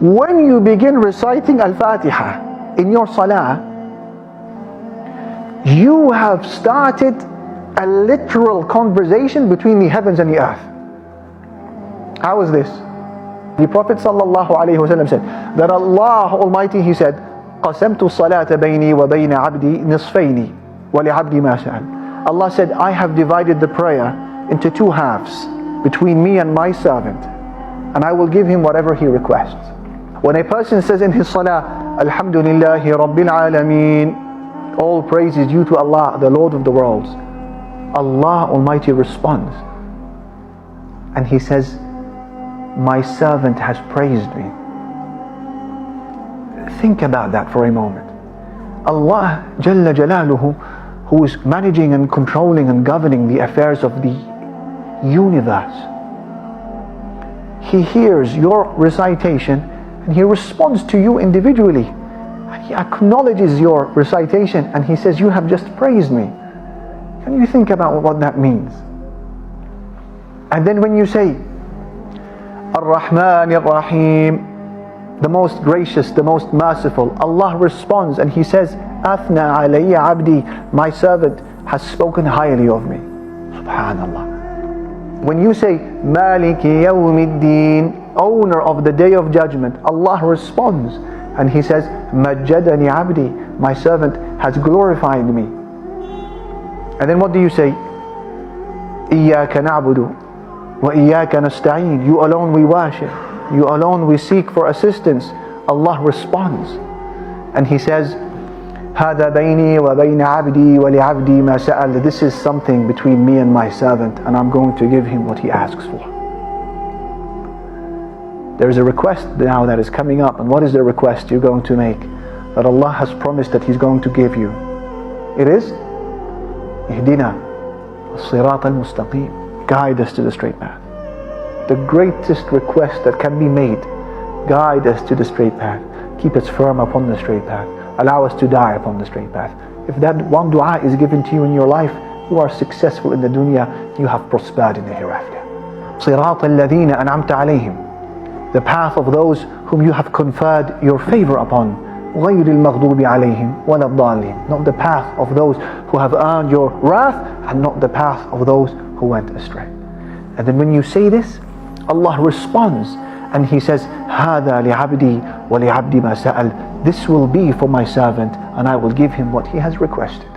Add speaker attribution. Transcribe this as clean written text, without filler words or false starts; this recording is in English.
Speaker 1: When you begin reciting Al-Fatiha in your salah, you have started a literal conversation between the heavens and the earth. How is this? The Prophet ﷺ said that Allah Almighty, He said, قَسَمْتُ الصَّلَاةَ بَيْنِي وَبَيْنَ عَبْدِي نِصْفَيْنِ وَلِعَبْدِي مَا سَأَلَ. Allah said, I have divided the prayer into two halves between me and my servant, and I will give him whatever he requests. When a person says in his salah, Alhamdulillahi Rabbil Alameen, all praise is due to Allah, the Lord of the worlds, Allah Almighty responds and He says, my servant has praised me. Think about that for a moment. Allah Jalla Jalaluhu, who is managing and controlling and governing the affairs of the universe, He hears your recitation and He responds to you individually. And He acknowledges your recitation and He says, you have just praised me. Can you think about what that means? And then when you say Ar-Rahman Ar-Rahim, the most gracious, the most merciful, Allah responds and He says, Athna alayya abdi, my servant has spoken highly of me. Subhanallah. When you say Maliki Yawmiddin, owner of the day of judgment, Allah responds and He says, Majjadani abdi, my servant has glorified me. And then what do you say? Iyaka na'budu wa iyaka nasta'een. You alone we worship, you alone we seek for assistance. Allah responds and He says, Hada bayni wa bayna abdi wa li'abdi ma sa'al. This is something between me and my servant, and I'm going to give him what he asks for. There is a request now that is coming up, and what is the request you're going to make? That Allah has promised that He's going to give you. It is Ihdina as-sirat al-mustaqim. Guide us to the straight path. The greatest request that can be made. Guide us to the straight path. Keep us firm upon the straight path. Allow us to die upon the straight path. If that one dua is given to you in your life, you are successful in the dunya, you have prospered in the hereafter. صِرَاطَ الَّذِينَ أَنْعَمْتَ عَلَيْهِمْ. The path of those whom you have conferred your favor upon. غَيْرِ الْمَغْضُوبِ عَلَيْهِمْ وَلَا الضَّالِّينَ. Not the path of those who have earned your wrath, and not the path of those who went astray. And then when you say this, Allah responds and He says, هَذَا لِعَبْدِي وَلِعَبْدِ مَا سَأَلْ. This will be for my servant, and I will give him what he has requested.